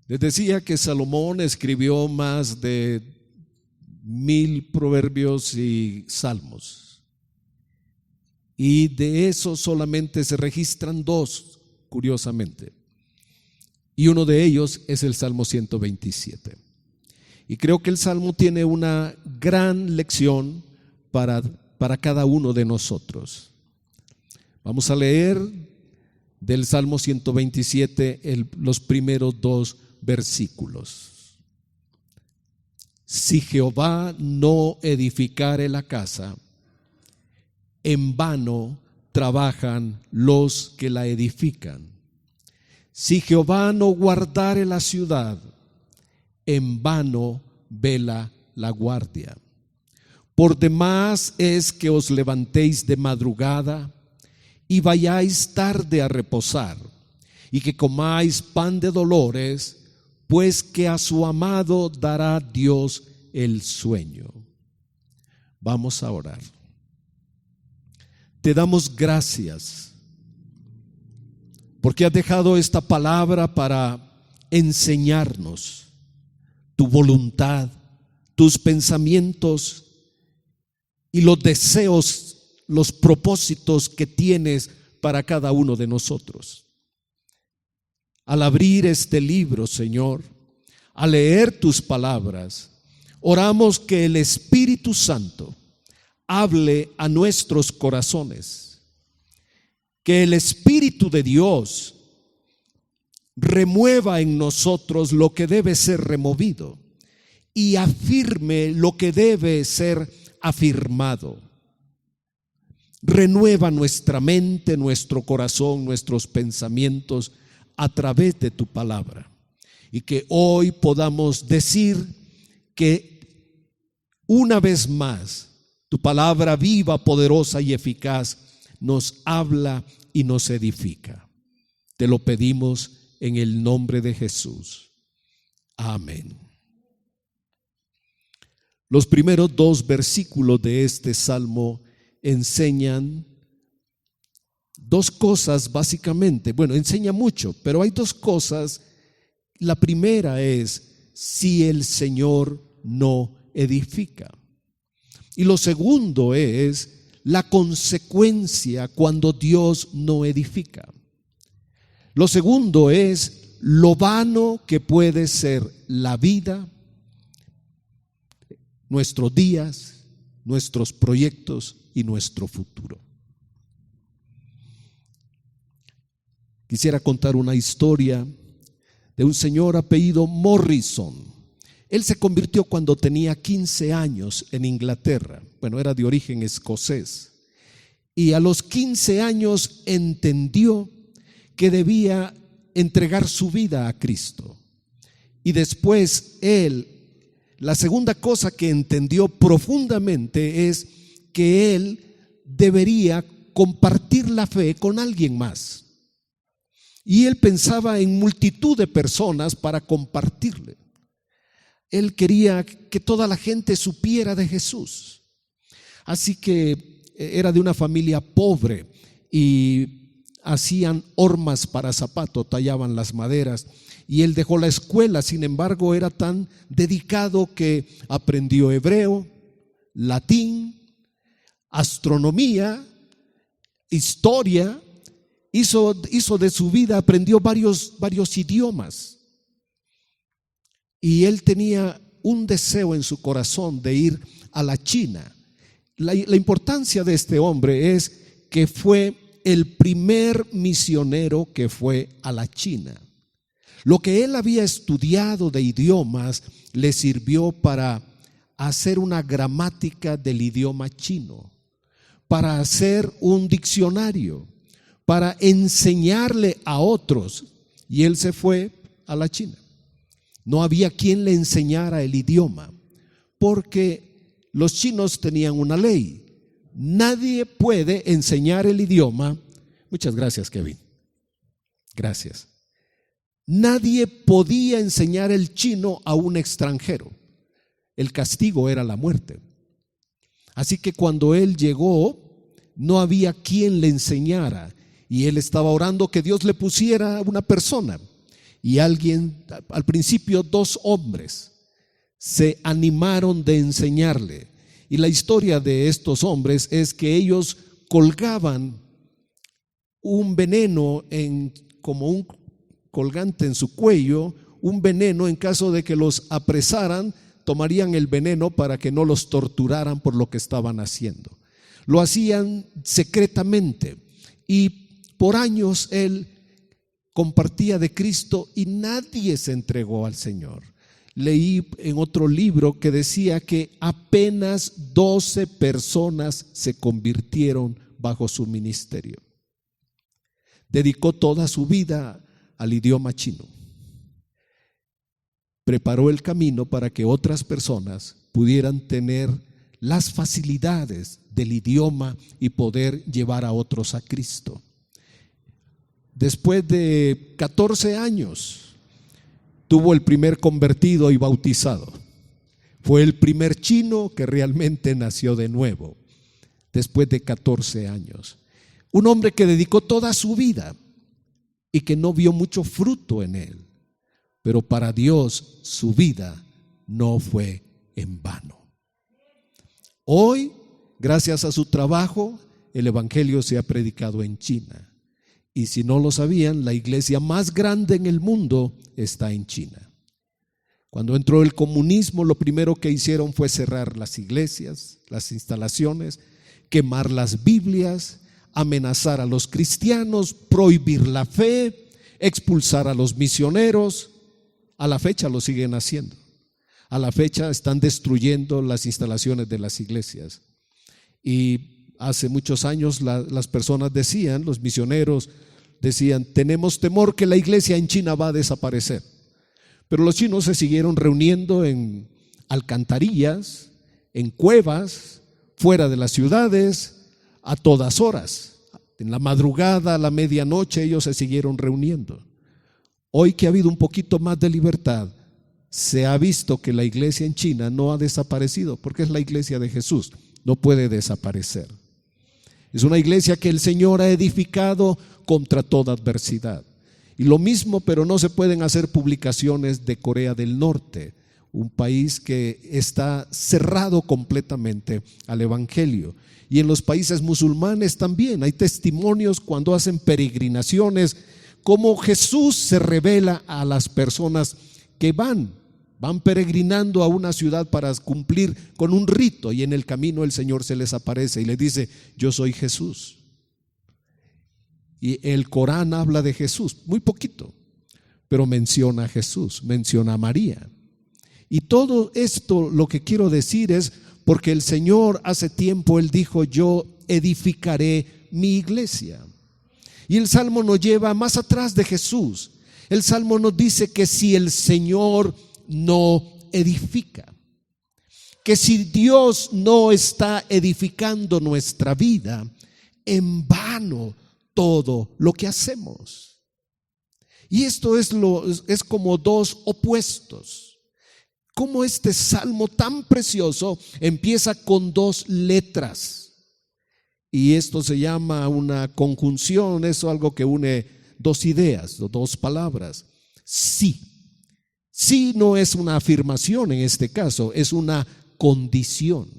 Les decía que Salomón escribió más de 1000 proverbios y salmos, y de eso solamente se registran 2, curiosamente, y uno de ellos es el Salmo 127. Y creo que el Salmo tiene una gran lección para cada uno de nosotros. Vamos a leer del Salmo 127 los primeros 2 versículos. Si Jehová no edificare la casa, en vano trabajan los que la edifican. Si Jehová no guardare la ciudad, en vano vela la guardia. Por demás es que os levantéis de madrugada y vayáis tarde a reposar, y que comáis pan de dolores, pues que a su amado dará Dios el sueño. Vamos a orar. Te damos gracias porque has dejado esta palabra para enseñarnos tu voluntad, tus pensamientos y los deseos, los propósitos que tienes para cada uno de nosotros. Al abrir este libro, Señor, al leer tus palabras, oramos que el Espíritu Santo hable a nuestros corazones, que el Espíritu de Dios remueva en nosotros lo que debe ser removido y afirme lo que debe ser afirmado. Renueva nuestra mente, nuestro corazón, nuestros pensamientos a través de tu palabra, y que hoy podamos decir que una vez más tu palabra viva, poderosa y eficaz nos habla y nos edifica. Te lo pedimos en el nombre de Jesús. Amén. Los primeros 2 versículos de este salmo enseñan 2 cosas básicamente. Bueno, enseña mucho, pero hay 2 cosas. La primera es: si el Señor no edifica. Y lo segundo es la consecuencia cuando Dios no edifica. Lo segundo es lo vano que puede ser la vida, nuestros días, nuestros proyectos y nuestro futuro. Quisiera contar una historia de un señor apellido Morrison. Él se convirtió cuando tenía 15 años en Inglaterra. Bueno, era de origen escocés. Y a los 15 años entendió que debía entregar su vida a Cristo. Y después la segunda cosa que entendió profundamente es que él debería compartir la fe con alguien más. Y él pensaba en multitud de personas para compartirle. Él quería que toda la gente supiera de Jesús. Así que era de una familia pobre y hacían hormas para zapatos, tallaban las maderas. Y él dejó la escuela, sin embargo era tan dedicado que aprendió hebreo, latín, astronomía, historia. Hizo de su vida, aprendió varios idiomas. Y él tenía un deseo en su corazón de ir a la China. La importancia de este hombre es que fue el primer misionero que fue a la China. Lo que él había estudiado de idiomas le sirvió para hacer una gramática del idioma chino, para hacer un diccionario, para enseñarle a otros. Y él se fue a la China. No había quien le enseñara el idioma, porque los chinos tenían una ley: nadie puede enseñar el idioma. Muchas gracias, Kevin. Gracias. Nadie podía enseñar el chino a un extranjero. El castigo era la muerte. Así que cuando él llegó, no había quien le enseñara, y él estaba orando que Dios le pusiera una persona. Y al principio 2 hombres se animaron de enseñarle. Y la historia de estos hombres es que ellos colgaban un veneno como un colgante en su cuello, un veneno en caso de que los apresaran, tomarían el veneno para que no los torturaran por lo que estaban haciendo. Lo hacían secretamente y por años él compartía de Cristo y nadie se entregó al Señor. Leí en otro libro que decía que apenas 12 personas se convirtieron bajo su ministerio. Dedicó toda su vida al idioma chino. Preparó el camino para que otras personas pudieran tener las facilidades del idioma y poder llevar a otros a Cristo. Después de 14 años, tuvo el primer convertido y bautizado. Fue el primer chino que realmente nació de nuevo, después de 14 años. Un hombre que dedicó toda su vida y que no vio mucho fruto en él. Pero para Dios su vida no fue en vano. Hoy, gracias a su trabajo, el evangelio se ha predicado en China. Y si no lo sabían, la iglesia más grande en el mundo está en China. Cuando entró el comunismo, lo primero que hicieron fue cerrar las iglesias, las instalaciones, quemar las Biblias, amenazar a los cristianos, prohibir la fe, expulsar a los misioneros. A la fecha lo siguen haciendo. A la fecha están destruyendo las instalaciones de las iglesias. Y hace muchos años las personas decían, los misioneros decían, tenemos temor que la iglesia en China va a desaparecer. Pero los chinos se siguieron reuniendo en alcantarillas, en cuevas, fuera de las ciudades, a todas horas. En la madrugada, a la medianoche, ellos se siguieron reuniendo. Hoy que ha habido un poquito más de libertad, se ha visto que la iglesia en China no ha desaparecido, porque es la iglesia de Jesús, no puede desaparecer. Es una iglesia que el Señor ha edificado contra toda adversidad. Y lo mismo, pero no se pueden hacer publicaciones de Corea del Norte, un país que está cerrado completamente al evangelio. Y en los países musulmanes también hay testimonios cuando hacen peregrinaciones, cómo Jesús se revela a las personas que van peregrinando a una ciudad para cumplir con un rito, y en el camino el Señor se les aparece y les dice, yo soy Jesús. Y el Corán habla de Jesús, muy poquito, pero menciona a Jesús, menciona a María. Y todo esto lo que quiero decir es porque el Señor hace tiempo Él dijo, yo edificaré mi iglesia. Y el Salmo nos lleva más atrás de Jesús. El Salmo nos dice que si el Señor no edifica, que si Dios no está edificando nuestra vida, en vano todo lo que hacemos. Y esto es como dos opuestos. Como este salmo tan precioso empieza con 2 letras. Y esto se llama una conjunción, es algo que une 2 ideas, 2 palabras. Sí. Sí no es una afirmación en este caso, es una condición.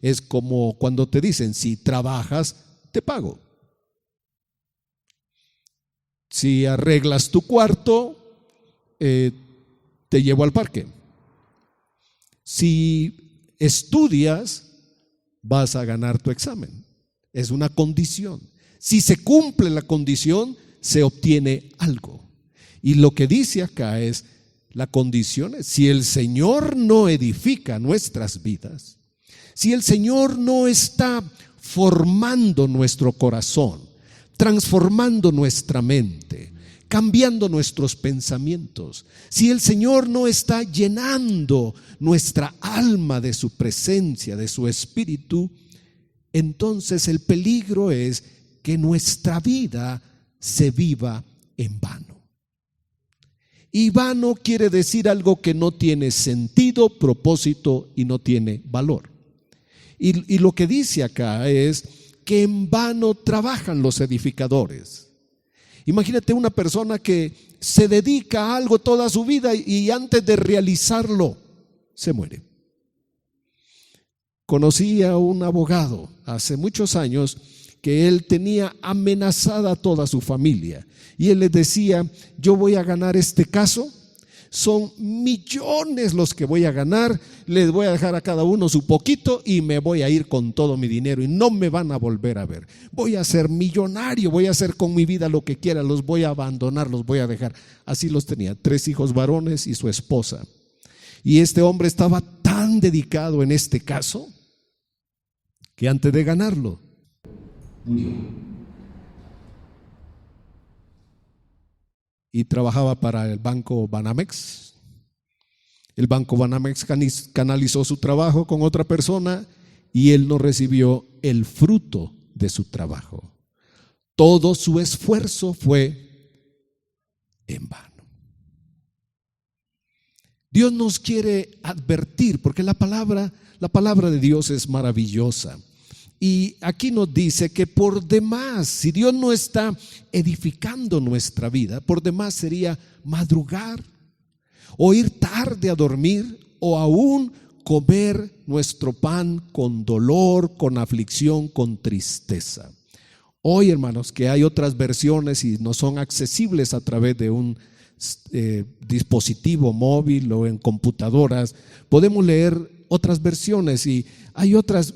Es como cuando te dicen, si trabajas, te pago. Si arreglas tu cuarto, te llevo al parque. Si estudias, vas a ganar tu examen. Es una condición. Si se cumple la condición, se obtiene algo. Y lo que dice acá es, la condición es, si el Señor no edifica nuestras vidas, si el Señor no está formando nuestro corazón, transformando nuestra mente, cambiando nuestros pensamientos, si el Señor no está llenando nuestra alma de su presencia, de su espíritu, entonces el peligro es que nuestra vida se viva en vano. Y vano quiere decir algo que no tiene sentido, propósito y no tiene valor. Y lo que dice acá es que en vano trabajan los edificadores. Imagínate una persona que se dedica a algo toda su vida y antes de realizarlo se muere. Conocí a un abogado hace muchos años que él tenía amenazada a toda su familia y él les decía: yo voy a ganar este caso, son millones los que voy a ganar, les voy a dejar a cada uno su poquito y me voy a ir con todo mi dinero y no me van a volver a ver. Voy a ser millonario, voy a hacer con mi vida lo que quiera, los voy a abandonar, los voy a dejar. Así los tenía, 3 hijos varones y su esposa. Y este hombre estaba tan dedicado en este caso que antes de ganarlo murió. Y trabajaba para el banco Banamex. El banco Banamex canalizó su trabajo con otra persona y él no recibió el fruto de su trabajo. Todo su esfuerzo fue en vano. Dios nos quiere advertir, porque la palabra de Dios es maravillosa. Y aquí nos dice que por demás, si Dios no está edificando nuestra vida, por demás sería madrugar o ir tarde a dormir o aún comer nuestro pan con dolor, con aflicción, con tristeza. Hoy, hermanos, que hay otras versiones y no son accesibles a través de un dispositivo móvil o en computadoras, podemos leer otras versiones y hay otras.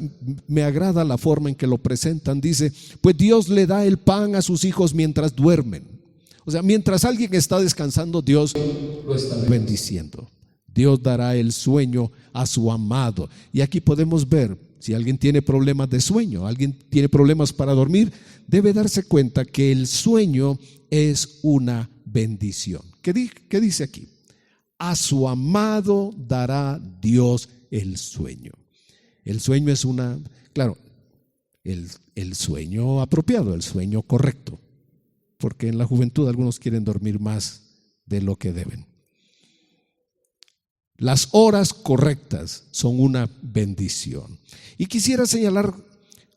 Me agrada la forma en que lo presentan. Dice: pues Dios le da el pan a sus hijos mientras duermen. O sea, mientras alguien está descansando, Dios lo está bendiciendo. Dios dará el sueño a su amado. Y aquí podemos ver, si alguien tiene problemas de sueño, alguien tiene problemas para dormir, debe darse cuenta que el sueño es una bendición. ¿Qué dice aquí? A su amado dará Dios el sueño. El sueño es el sueño apropiado, el sueño correcto, porque en la juventud algunos quieren dormir más de lo que deben. Las horas correctas son una bendición. Y quisiera señalar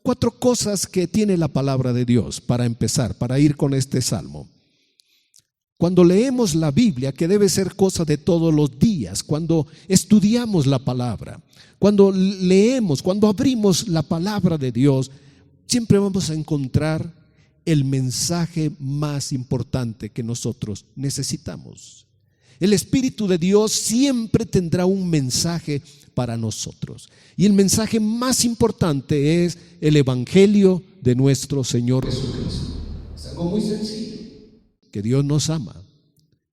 4 cosas que tiene la palabra de Dios para empezar, para ir con este salmo. Cuando leemos la Biblia, que debe ser cosa de todos los días, cuando estudiamos la palabra, cuando leemos, cuando abrimos la palabra de Dios, siempre vamos a encontrar el mensaje más importante que nosotros necesitamos. El Espíritu de Dios siempre tendrá un mensaje para nosotros. Y el mensaje más importante es el Evangelio de nuestro Señor Jesucristo. Es algo muy sencillo. Que Dios nos ama,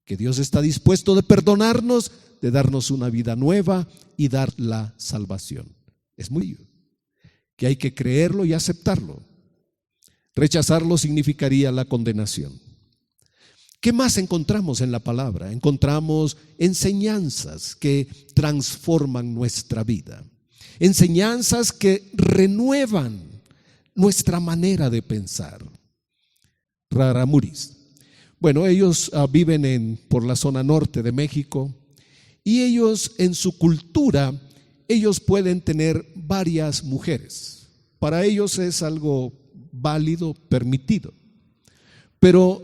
que Dios está dispuesto de perdonarnos, de darnos una vida nueva y dar la salvación. Es muy que hay que creerlo y aceptarlo. Rechazarlo significaría la condenación. ¿Qué más encontramos en la palabra? Encontramos enseñanzas que transforman nuestra vida, enseñanzas que renuevan nuestra manera de pensar. Raramuris. Bueno, ellos viven por la zona norte de México y ellos en su cultura, ellos pueden tener varias mujeres. Para ellos es algo válido, permitido. Pero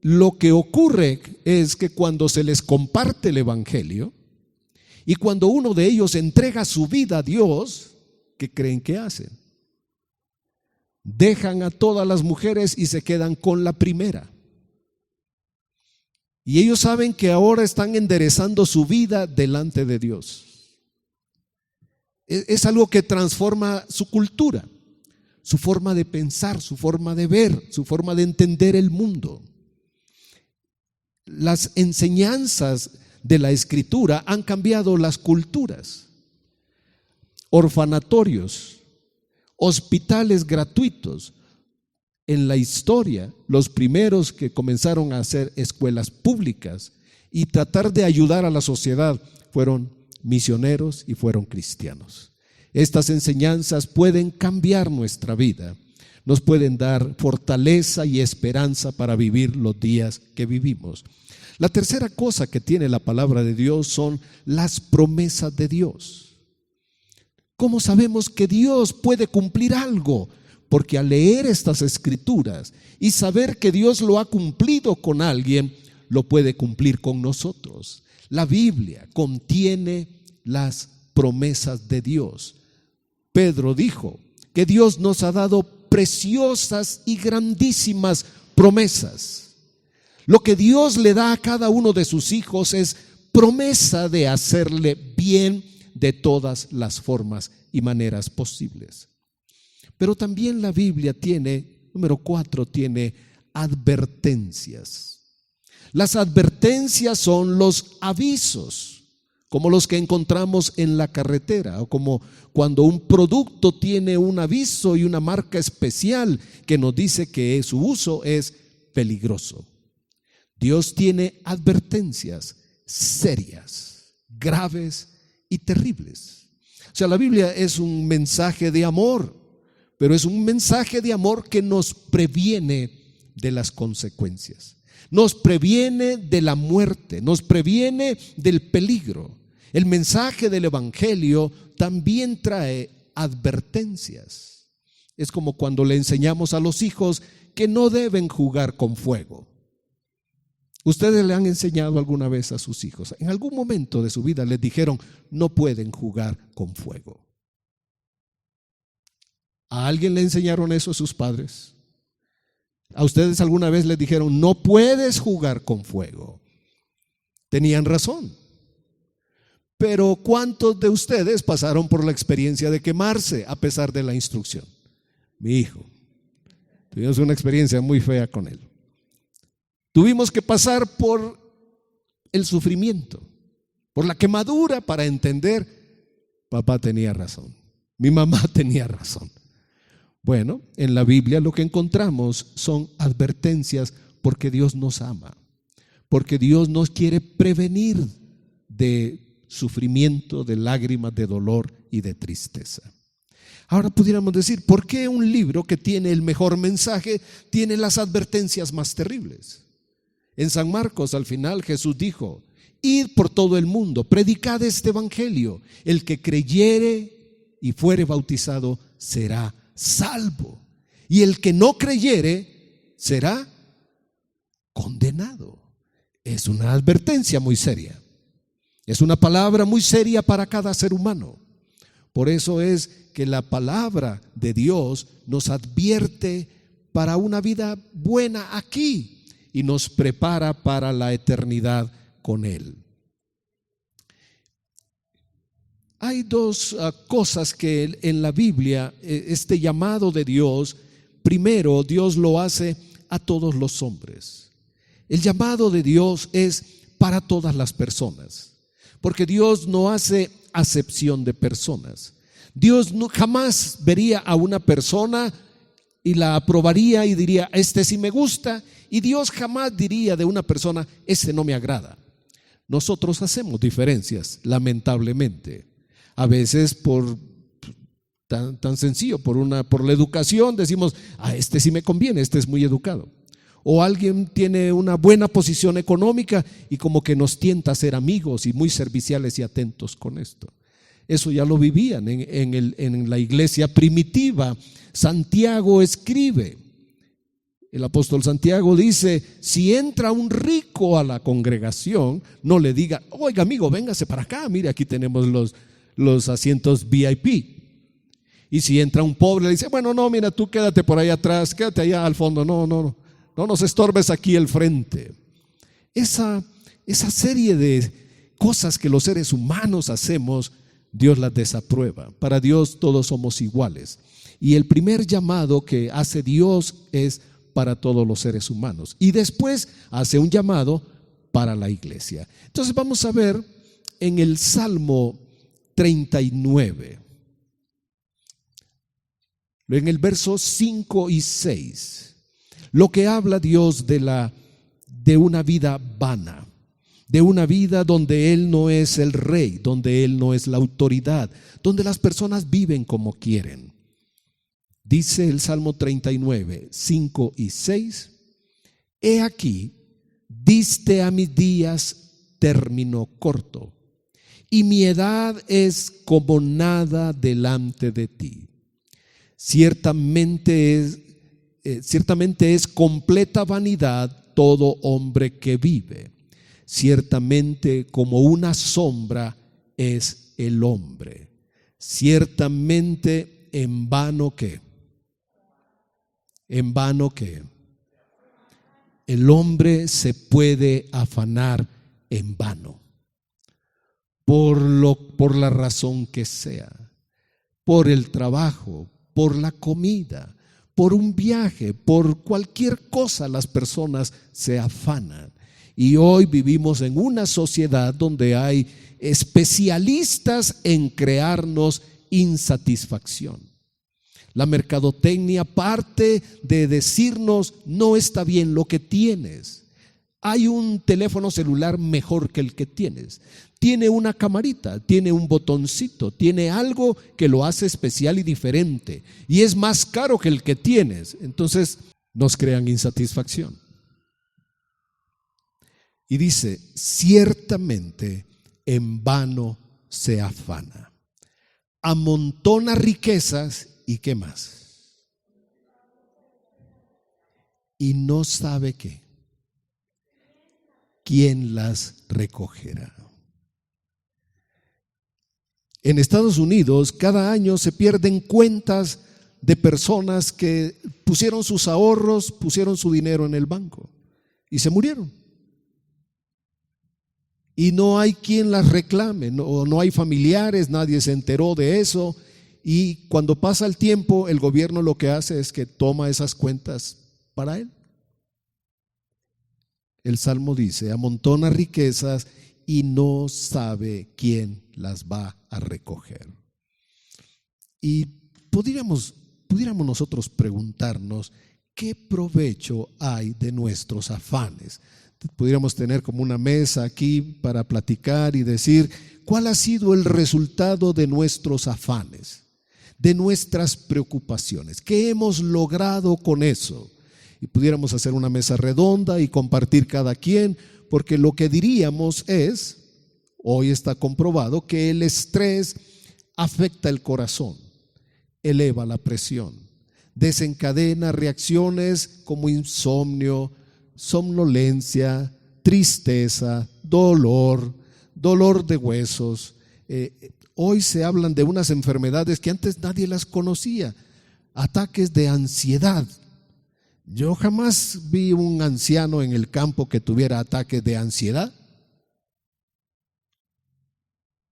lo que ocurre es que cuando se les comparte el Evangelio y cuando uno de ellos entrega su vida a Dios, ¿qué creen que hacen? Dejan a todas las mujeres y se quedan con la primera. Y ellos saben que ahora están enderezando su vida delante de Dios. Es algo que transforma su cultura, su forma de pensar, su forma de ver, su forma de entender el mundo. Las enseñanzas de la Escritura han cambiado las culturas. Orfanatorios, hospitales gratuitos. En la historia, los primeros que comenzaron a hacer escuelas públicas y tratar de ayudar a la sociedad fueron misioneros y fueron cristianos. Estas enseñanzas pueden cambiar nuestra vida, nos pueden dar fortaleza y esperanza para vivir los días que vivimos. La tercera cosa que tiene la palabra de Dios son las promesas de Dios. ¿Cómo sabemos que Dios puede cumplir algo? porque al leer estas escrituras y saber que Dios lo ha cumplido con alguien, lo puede cumplir con nosotros. La Biblia contiene las promesas de Dios. Pedro dijo que Dios nos ha dado preciosas y grandísimas promesas. Lo que Dios le da a cada uno de sus hijos es promesa de hacerle bien de todas las formas y maneras posibles. Pero también la Biblia tiene, número 4, tiene advertencias. Las advertencias son los avisos, como los que encontramos en la carretera, o como cuando un producto tiene un aviso y una marca especial que nos dice que su uso es peligroso. Dios tiene advertencias serias, graves y terribles. O sea, la Biblia es un mensaje de amor, pero es un mensaje de amor que nos previene de las consecuencias. Nos previene de la muerte, nos previene del peligro. El mensaje del Evangelio también trae advertencias. Es como cuando le enseñamos a los hijos que no deben jugar con fuego. ¿Ustedes le han enseñado alguna vez a sus hijos? En algún momento de su vida les dijeron, no pueden jugar con fuego. ¿A alguien le enseñaron eso a sus padres? ¿A ustedes alguna vez les dijeron, no puedes jugar con fuego? Tenían razón. Pero ¿cuántos de ustedes pasaron por la experiencia de quemarse a pesar de la instrucción? Mi hijo. Tuvimos una experiencia muy fea con él. Tuvimos que pasar por el sufrimiento, por la quemadura para entender, papá tenía razón, mi mamá tenía razón. Bueno, en la Biblia lo que encontramos son advertencias porque Dios nos ama, porque Dios nos quiere prevenir de sufrimiento, de lágrimas, de dolor y de tristeza. Ahora pudiéramos decir, ¿por qué un libro que tiene el mejor mensaje tiene las advertencias más terribles? En San Marcos al final Jesús dijo, id por todo el mundo, predicad este evangelio, el que creyere y fuere bautizado será salvo, y el que no creyere será condenado. Es una advertencia muy seria, es una palabra muy seria para cada ser humano. Por eso es que la palabra de Dios nos advierte para una vida buena aquí y nos prepara para la eternidad con Él. Hay dos cosas que en la Biblia, este llamado de Dios, primero Dios lo hace a todos los hombres. El llamado de Dios es para todas las personas, porque Dios no hace acepción de personas. Dios jamás vería a una persona y la aprobaría y diría, este sí me gusta, y Dios jamás diría de una persona, este no me agrada. Nosotros hacemos diferencias, lamentablemente. A veces por tan sencillo, por la educación decimos, este sí me conviene, este es muy educado. O alguien tiene una buena posición económica y como que nos tienta a ser amigos y muy serviciales y atentos con esto. Eso ya lo vivían en la iglesia primitiva. Santiago escribe, el apóstol Santiago dice, si entra un rico a la congregación, no le diga, oiga amigo, véngase para acá, mire aquí tenemos los asientos VIP. Y si entra un pobre, le dice, bueno, no, mira, tú quédate por ahí atrás, quédate allá al fondo, no nos estorbes aquí el frente. Esa serie de cosas que los seres humanos hacemos, Dios las desaprueba. Para Dios todos somos iguales. Y el primer llamado que hace Dios es para todos los seres humanos. Y después hace un llamado para la iglesia. Entonces vamos a ver en el Salmo 39, en el verso 5 y 6, lo que habla Dios de una vida vana, de una vida donde Él no es el rey, donde Él no es la autoridad, donde las personas viven como quieren. Dice el Salmo 39, 5 y 6, he aquí, diste a mis días término corto, y mi edad es como nada delante de ti. Ciertamente es completa vanidad todo hombre que vive. Ciertamente como una sombra es el hombre. Ciertamente en vano ¿qué? En vano ¿qué? El hombre se puede afanar en vano, por la razón que sea, por el trabajo, por la comida, por un viaje, por cualquier cosa. Las personas se afanan. Y hoy vivimos en una sociedad donde hay especialistas en crearnos insatisfacción. La mercadotecnia parte de decirnos: no está bien lo que tienes. Hay un teléfono celular mejor que el que tienes. Tiene una camarita, tiene un botoncito, tiene algo que lo hace especial y diferente, y es más caro que el que tienes. Entonces nos crean insatisfacción. Y dice: ciertamente en vano se afana, amontona riquezas. ¿Y qué más? Y no sabe qué, quién las recogerá. En Estados Unidos cada año se pierden cuentas de personas que pusieron sus ahorros, pusieron su dinero en el banco y se murieron. Y no hay quien las reclame, no hay familiares, nadie se enteró de eso. Y cuando pasa el tiempo, el gobierno lo que hace es que toma esas cuentas para él. El Salmo dice: amontona riquezas y no sabe quién las va a recoger. Y pudiéramos nosotros preguntarnos: ¿qué provecho hay de nuestros afanes? Pudiéramos tener como una mesa aquí para platicar y decir: ¿cuál ha sido el resultado de nuestros afanes, de nuestras preocupaciones? ¿Qué hemos logrado con eso? Y pudiéramos hacer una mesa redonda y compartir cada quien, porque lo que diríamos es, hoy está comprobado, que el estrés afecta el corazón, eleva la presión, desencadena reacciones como insomnio, somnolencia, tristeza, dolor de huesos. Hoy se hablan de unas enfermedades que antes nadie las conocía, ataques de ansiedad. Yo jamás vi un anciano en el campo que tuviera ataques de ansiedad.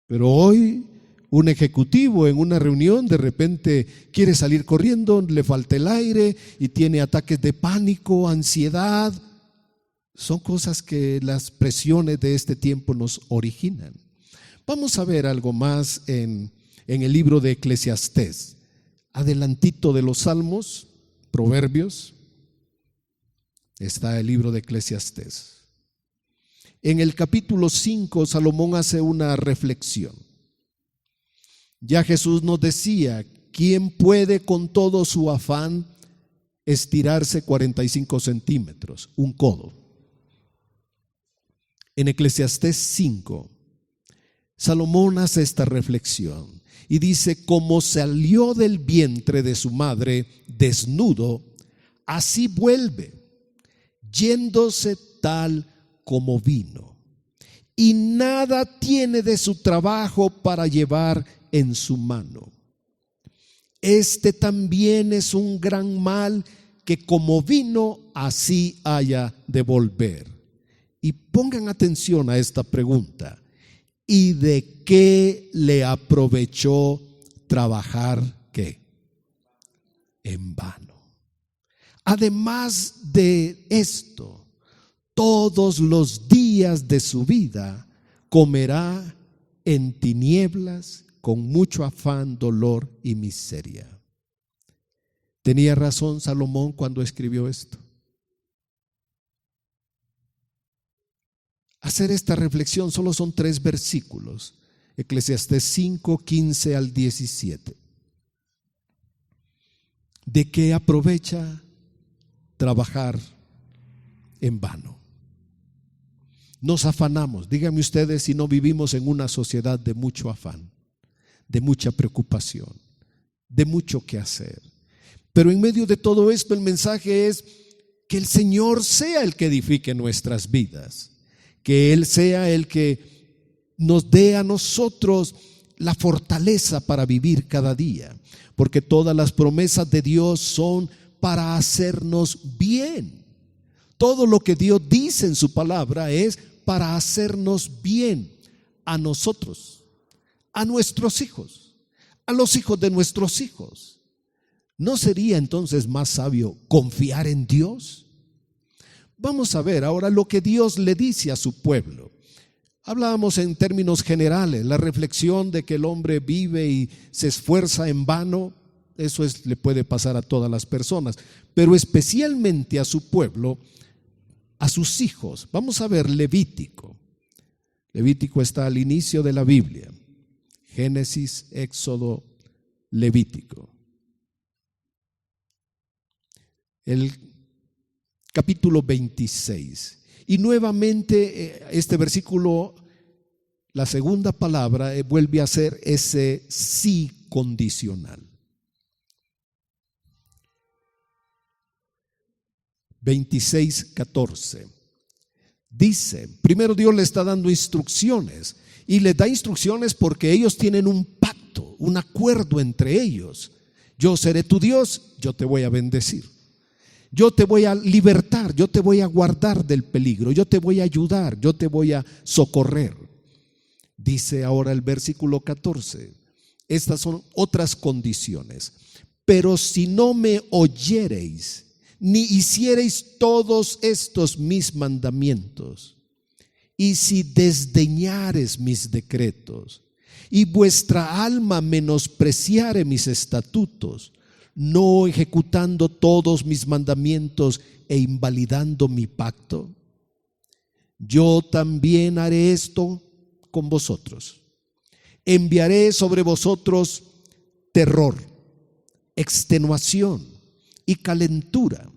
Pero hoy un ejecutivo en una reunión de repente quiere salir corriendo, le falta el aire y tiene ataques de pánico, ansiedad. Son cosas que las presiones de este tiempo nos originan. Vamos a ver algo más en el libro de Eclesiastés, adelantito de los Salmos, Proverbios, está el libro de Eclesiastés. En el capítulo 5, Salomón hace una reflexión. Ya Jesús nos decía: ¿quién puede con todo su afán estirarse 45 centímetros, un codo? En Eclesiastés 5, Salomón hace esta reflexión y dice: como salió del vientre de su madre desnudo, así vuelve, yéndose tal como vino, y nada tiene de su trabajo para llevar en su mano. Este también es un gran mal, que como vino, así haya de volver. Y pongan atención a esta pregunta: ¿y de qué le aprovechó trabajar qué? En vano. Además de esto, todos los días de su vida comerá en tinieblas, con mucho afán, dolor y miseria. ¿Tenía razón Salomón cuando escribió esto? Hacer esta reflexión, solo son 3 versículos, Eclesiastés 5, 15 al 17. ¿De qué aprovecha trabajar en vano? Nos afanamos. Díganme ustedes si no vivimos en una sociedad de mucho afán, de mucha preocupación, de mucho que hacer. Pero en medio de todo esto el mensaje es que el Señor sea el que edifique nuestras vidas, que Él sea el que nos dé a nosotros la fortaleza para vivir cada día, porque todas las promesas de Dios son para hacernos bien. Todo lo que Dios dice en su palabra es para hacernos bien a nosotros, a nuestros hijos, a los hijos de nuestros hijos. ¿No sería entonces más sabio confiar en Dios? Vamos a ver ahora lo que Dios le dice a su pueblo. Hablábamos en términos generales, la reflexión de que el hombre vive y se esfuerza en vano, eso le puede pasar a todas las personas, pero especialmente a su pueblo, a sus hijos. Vamos a ver Levítico. Levítico está al inicio de la Biblia. Génesis, Éxodo, Levítico. El capítulo 26. Y nuevamente este versículo, la segunda palabra, vuelve a ser ese sí condicional. 26:14. Dice, primero Dios le está dando instrucciones, y les da instrucciones porque ellos tienen un pacto, un acuerdo entre ellos. Yo seré tu Dios, yo te voy a bendecir. Yo te voy a libertar, yo te voy a guardar del peligro, yo te voy a ayudar, yo te voy a socorrer. Dice ahora el versículo 14, estas son otras condiciones. Pero si no me oyereis, ni hiciereis todos estos mis mandamientos, y si desdeñares mis decretos, y vuestra alma menospreciare mis estatutos, no ejecutando todos mis mandamientos e invalidando mi pacto, yo también haré esto con vosotros. Enviaré sobre vosotros terror, extenuación y calentura,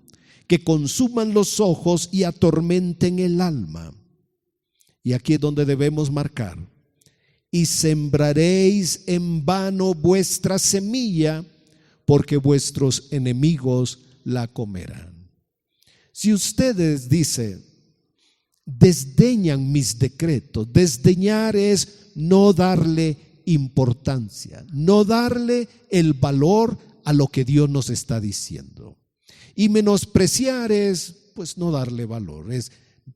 que consuman los ojos y atormenten el alma. Y aquí es donde debemos marcar: y sembraréis en vano vuestra semilla, porque vuestros enemigos la comerán. Si ustedes, dice, desdeñan mis decretos, desdeñar es no darle importancia, no darle el valor a lo que Dios nos está diciendo. Y menospreciar es, pues, no darle valor, es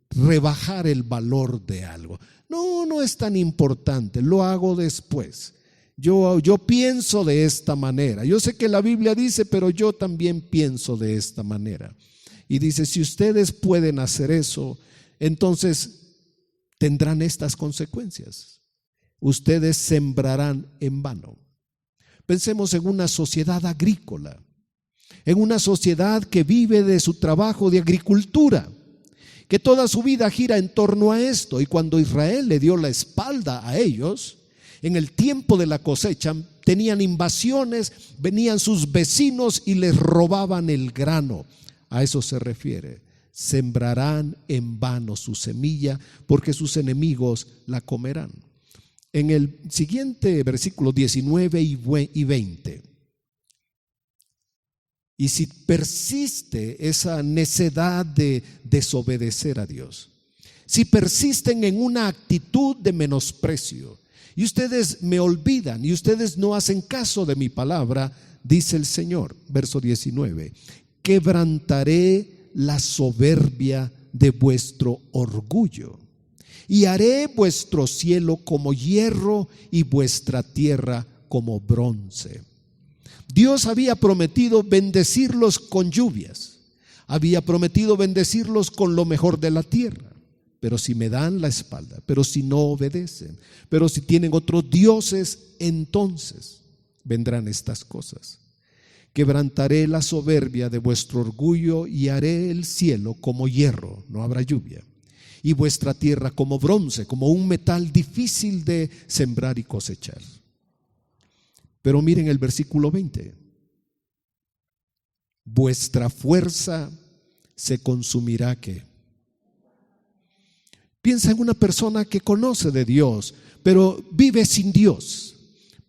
rebajar el valor de algo. No es tan importante, lo hago después. Yo pienso de esta manera. Yo sé que la Biblia dice, pero yo también pienso de esta manera. Y dice, si ustedes pueden hacer eso, entonces tendrán estas consecuencias. Ustedes sembrarán en vano. Pensemos en una sociedad agrícola, en una sociedad que vive de su trabajo de agricultura, que toda su vida gira en torno a esto. Y cuando Israel le dio la espalda a ellos, en el tiempo de la cosecha, tenían invasiones, venían sus vecinos y les robaban el grano. A eso se refiere. Sembrarán en vano su semilla, porque sus enemigos la comerán. En el siguiente versículo 19 y 20. Y si persiste esa necedad de desobedecer a Dios, si persisten en una actitud de menosprecio, y ustedes me olvidan y ustedes no hacen caso de mi palabra, dice el Señor, verso 19, quebrantaré la soberbia de vuestro orgullo y haré vuestro cielo como hierro y vuestra tierra como bronce. Dios había prometido bendecirlos con lluvias, había prometido bendecirlos con lo mejor de la tierra. Pero si me dan la espalda, pero si no obedecen, pero si tienen otros dioses, entonces vendrán estas cosas. Quebrantaré la soberbia de vuestro orgullo y haré el cielo como hierro, no habrá lluvia, y vuestra tierra como bronce, como un metal difícil de sembrar y cosechar. Pero miren el versículo 20. Vuestra fuerza se consumirá, ¿qué? Piensa en una persona que conoce de Dios, pero vive sin Dios,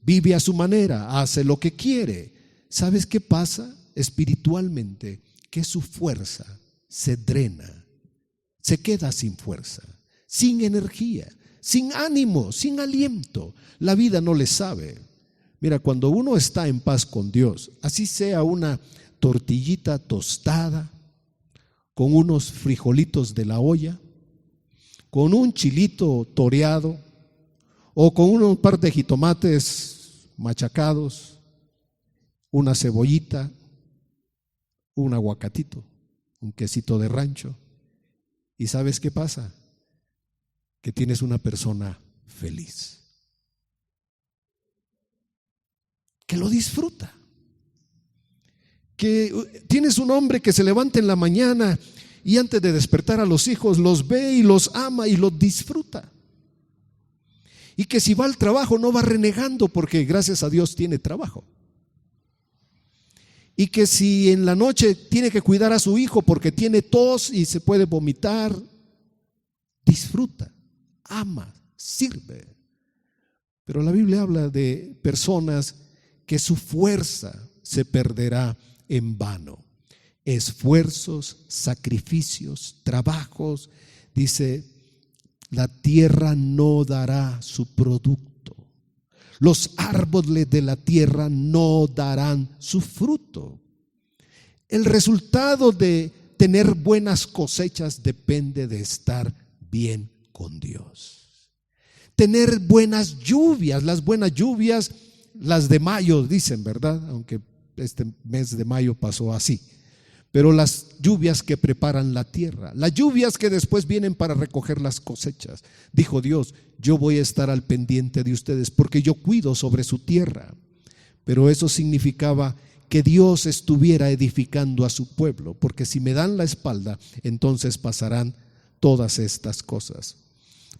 vive a su manera, hace lo que quiere. ¿Sabes qué pasa? espiritualmente que su fuerza se drena, se queda sin fuerza, sin energía, sin ánimo, sin aliento. La vida no le sabe. Mira, cuando uno está en paz con Dios, así sea una tortillita tostada, con unos frijolitos de la olla, con un chilito toreado, o con un par de jitomates machacados, una cebollita, un aguacatito, un quesito de rancho. ¿Y sabes qué pasa? Que tienes una persona feliz, que lo disfruta, que tienes un hombre que se levanta en la mañana y antes de despertar a los hijos los ve y los ama y los disfruta. Y que si va al trabajo no va renegando porque gracias a Dios tiene trabajo. Y que si en la noche tiene que cuidar a su hijo porque tiene tos y se puede vomitar, disfruta, ama, sirve. Pero la Biblia habla de personas que su fuerza se perderá en vano. Esfuerzos, sacrificios, trabajos. Dice, la tierra no dará su producto. Los árboles de la tierra no darán su fruto. El resultado de tener buenas cosechas depende de estar bien con Dios. Tener buenas lluvias, las buenas lluvias, las de mayo dicen, ¿verdad? Aunque este mes de mayo pasó así. Pero las lluvias que preparan la tierra, las lluvias que después vienen para recoger las cosechas. Dijo Dios, yo voy a estar al pendiente de ustedes porque yo cuido sobre su tierra. Pero eso significaba que Dios estuviera edificando a su pueblo, porque si me dan la espalda, entonces pasarán todas estas cosas.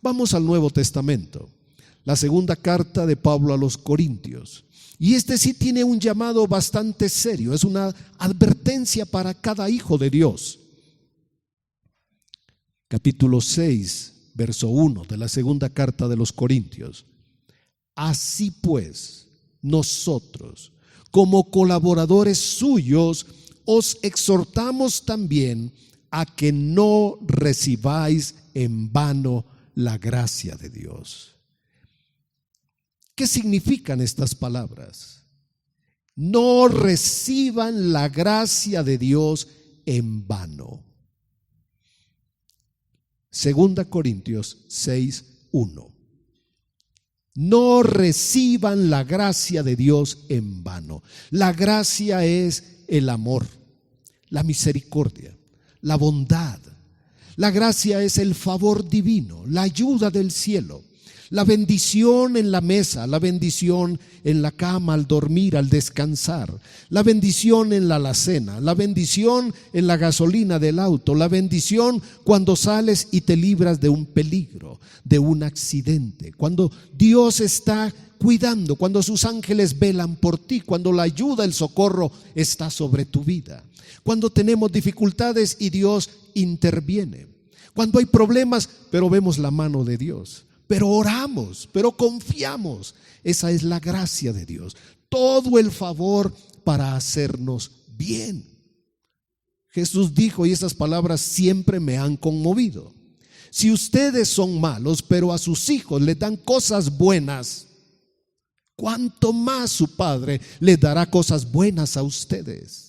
Vamos al Nuevo Testamento, la segunda carta de Pablo a los Corintios. Y este sí tiene un llamado bastante serio, es una advertencia para cada hijo de Dios. Capítulo 6, verso 1 de la segunda carta de los Corintios. Así pues, nosotros, como colaboradores suyos, os exhortamos también a que no recibáis en vano la gracia de Dios. ¿Qué significan estas palabras? No reciban la gracia de Dios en vano. Segunda Corintios 6:1. No reciban la gracia de Dios en vano. La gracia es el amor, la misericordia, la bondad. La gracia es el favor divino, la ayuda del cielo. La bendición en la mesa, la bendición en la cama al dormir, al descansar, la bendición en la alacena, la bendición en la gasolina del auto, la bendición cuando sales y te libras de un peligro, de un accidente, cuando Dios está cuidando, cuando sus ángeles velan por ti, cuando la ayuda, el socorro está sobre tu vida, cuando tenemos dificultades y Dios interviene, cuando hay problemas pero vemos la mano de Dios. Pero oramos, pero confiamos. Esa es la gracia de Dios. Todo el favor para hacernos bien. Jesús dijo, y esas palabras siempre me han conmovido: si ustedes son malos, pero a sus hijos les dan cosas buenas, ¿cuánto más su Padre les dará cosas buenas a ustedes?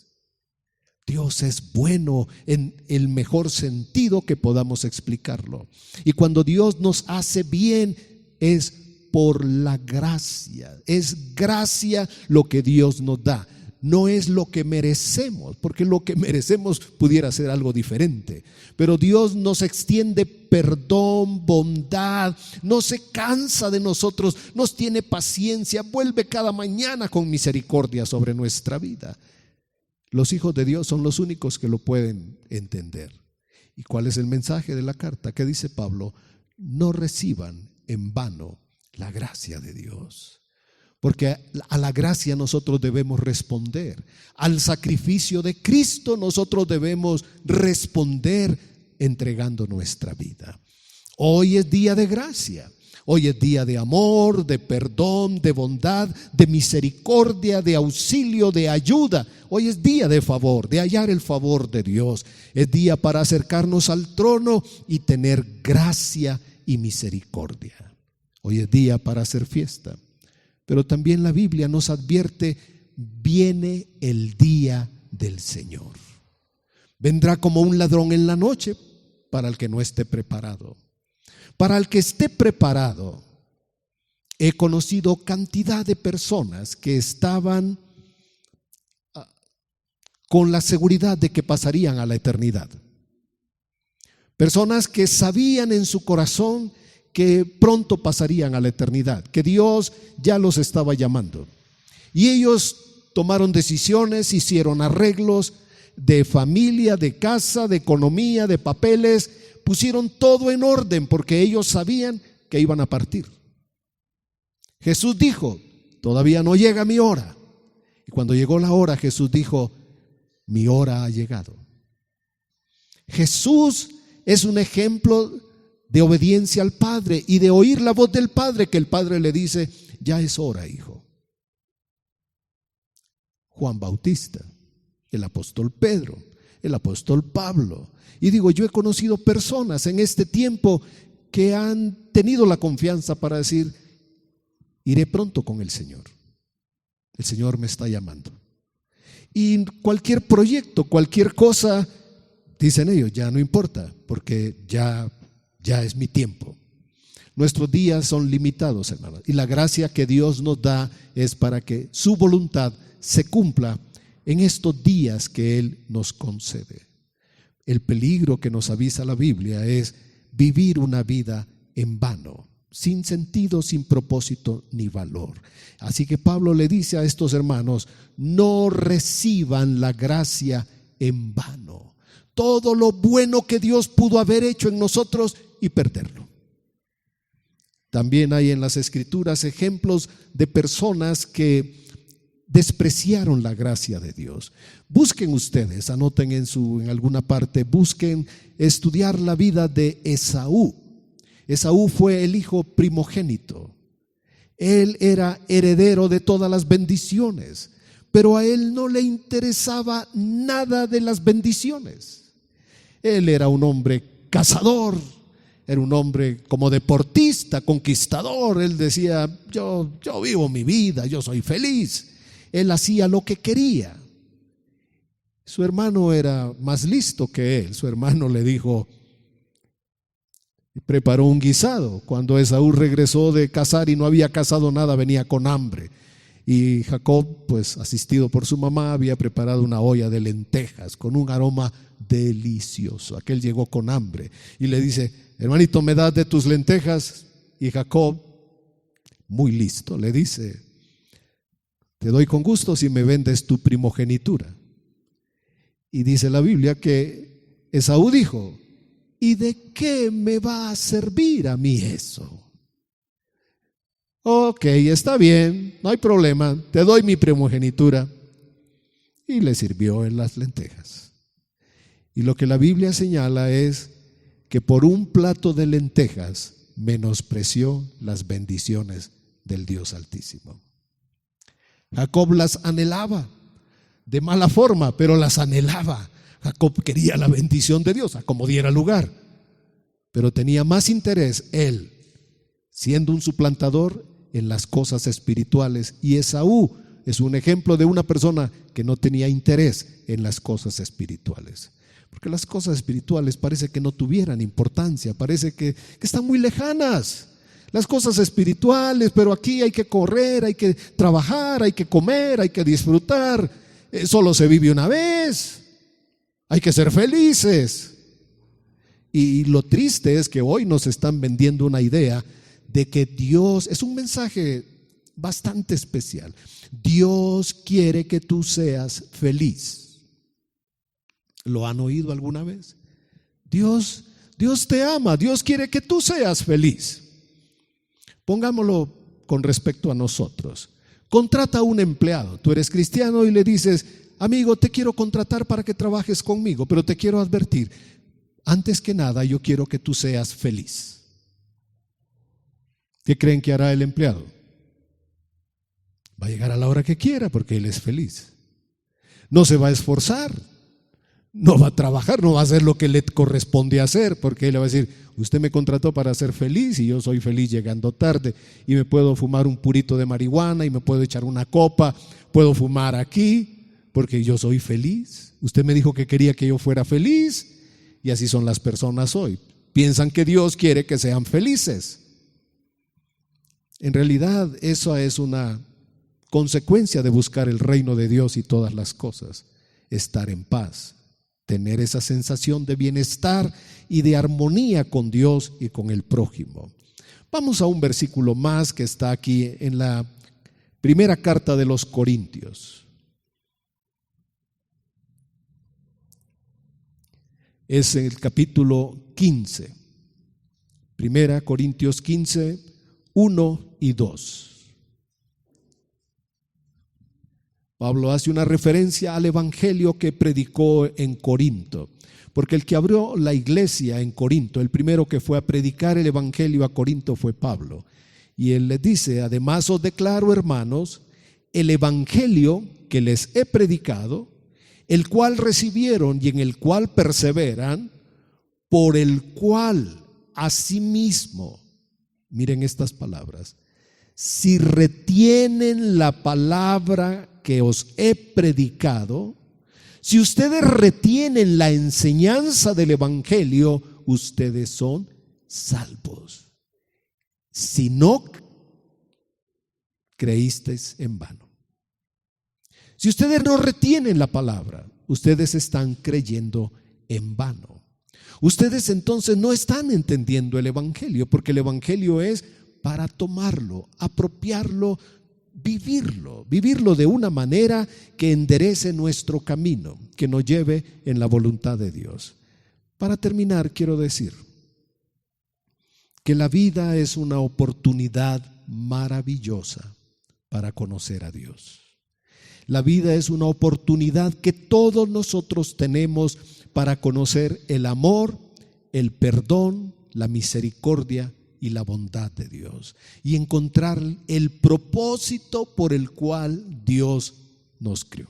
Dios es bueno en el mejor sentido que podamos explicarlo. Y cuando Dios nos hace bien es por la gracia. Es gracia lo que Dios nos da. No es lo que merecemos, porque lo que merecemos pudiera ser algo diferente. Pero Dios nos extiende perdón, bondad, no se cansa de nosotros, nos tiene paciencia, vuelve cada mañana con misericordia sobre nuestra vida. Los hijos de Dios son los únicos que lo pueden entender. ¿Y cuál es el mensaje de la carta? ¿Qué dice Pablo? No reciban en vano la gracia de Dios. Porque a la gracia nosotros debemos responder. Al sacrificio de Cristo nosotros debemos responder entregando nuestra vida. Hoy es día de gracia. Hoy es día de amor, de perdón, de bondad, de misericordia, de auxilio, de ayuda. Hoy es día de favor, de hallar el favor de Dios. Es día para acercarnos al trono y tener gracia y misericordia. Hoy es día para hacer fiesta. Pero también la Biblia nos advierte: viene el día del Señor. Vendrá como un ladrón en la noche para el que no esté preparado. Para el que esté preparado, he conocido cantidad de personas que estaban con la seguridad de que pasarían a la eternidad. Personas que sabían en su corazón que pronto pasarían a la eternidad, que Dios ya los estaba llamando. Y ellos tomaron decisiones, hicieron arreglos de familia, de casa, de economía, de papeles. Pusieron todo en orden porque ellos sabían que iban a partir. Jesús dijo: todavía no llega mi hora. Y cuando llegó la hora, Jesús dijo: mi hora ha llegado. Jesús es un ejemplo de obediencia al Padre y de oír la voz del Padre, que el Padre le dice: ya es hora, hijo. Juan Bautista, el apóstol Pedro, el apóstol Pablo. Y digo, yo he conocido personas en este tiempo que han tenido la confianza para decir: iré pronto con el Señor. El Señor me está llamando. Y cualquier proyecto, cualquier cosa, dicen ellos, ya no importa, porque ya es mi tiempo. Nuestros días son limitados, hermanos, y la gracia que Dios nos da es para que su voluntad se cumpla en estos días que Él nos concede. El peligro que nos avisa la Biblia es vivir una vida en vano, sin sentido, sin propósito ni valor. Así que Pablo le dice a estos hermanos: no reciban la gracia en vano. Todo lo bueno que Dios pudo haber hecho en nosotros y perderlo. También hay en las Escrituras ejemplos de personas que despreciaron la gracia de Dios. Busquen ustedes, anoten en alguna parte, busquen estudiar la vida de Esaú. Esaú fue el hijo primogénito. Él era heredero de todas las bendiciones, pero a él no le interesaba nada de las bendiciones. Él era un hombre cazador, era un hombre como deportista, conquistador. Él decía: yo vivo mi vida, yo soy feliz. Él hacía lo que quería. Su hermano era más listo que él. Su hermano le dijo, preparó un guisado. Cuando Esaú regresó de cazar y no había cazado nada, venía con hambre. Y Jacob, pues asistido por su mamá, había preparado una olla de lentejas con un aroma delicioso. Aquel llegó con hambre y le dice: hermanito, ¿me das de tus lentejas? Y Jacob, muy listo, le dice: te doy con gusto si me vendes tu primogenitura. Y dice la Biblia que Esaú dijo: ¿y de qué me va a servir a mí eso? Ok, está bien, no hay problema, te doy mi primogenitura. Y le sirvió en las lentejas. Y lo que la Biblia señala es que por un plato de lentejas menospreció las bendiciones del Dios Altísimo. Jacob las anhelaba de mala forma, pero las anhelaba. Jacob quería la bendición de Dios a como diera lugar, pero tenía más interés él, siendo un suplantador, en las cosas espirituales. Y Esaú es un ejemplo de una persona que no tenía interés en las cosas espirituales, porque las cosas espirituales parece que no tuvieran importancia, parece que están muy lejanas. Las cosas espirituales, pero aquí hay que correr, hay que trabajar, hay que comer, hay que disfrutar. Solo se vive una vez. Hay que ser felices. Y lo triste es que hoy nos están vendiendo una idea de que Dios, es un mensaje bastante especial. Dios quiere que tú seas feliz. ¿Lo han oído alguna vez? Dios te ama, Dios quiere que tú seas feliz. Pongámoslo con respecto a nosotros. Contrata a un empleado. Tú eres cristiano y le dices: amigo, te quiero contratar para que trabajes conmigo, pero te quiero advertir, antes que nada yo quiero que tú seas feliz. ¿Qué creen que hará el empleado? Va a llegar a la hora que quiera porque él es feliz. No se va a esforzar, no va a trabajar, no va a hacer lo que le corresponde hacer, porque él le va a decir: usted me contrató para ser feliz y yo soy feliz llegando tarde, y me puedo fumar un purito de marihuana y me puedo echar una copa, puedo fumar aquí porque yo soy feliz. Usted me dijo que quería que yo fuera feliz, y así son las personas hoy. Piensan que Dios quiere que sean felices. En realidad, eso es una consecuencia de buscar el reino de Dios y todas las cosas. Estar en paz, tener esa sensación de bienestar y de armonía con Dios y con el prójimo. Vamos a un versículo más que está aquí en la primera carta de los Corintios. Es el capítulo 15. Primera Corintios 15, 1 y 2. Pablo hace una referencia al evangelio que predicó en Corinto, porque el que abrió la iglesia en Corinto, el primero que fue a predicar el evangelio a Corinto fue Pablo. Y él les dice: además os declaro, hermanos, el evangelio que les he predicado, el cual recibieron y en el cual perseveran, por el cual asimismo, miren estas palabras, si retienen la palabra que os he predicado, si ustedes retienen la enseñanza del evangelio, ustedes son salvos. Si no creísteis en vano. Si ustedes no retienen la palabra, ustedes están creyendo en vano. Ustedes entonces no están entendiendo el evangelio, porque el evangelio es para tomarlo, apropiarlo, vivirlo de una manera que enderece nuestro camino, que nos lleve en la voluntad de Dios. Para terminar, quiero decir que la vida es una oportunidad maravillosa para conocer a Dios. La vida es una oportunidad que todos nosotros tenemos para conocer el amor, el perdón, la misericordia y la bondad de Dios, y encontrar el propósito por el cual Dios nos creó,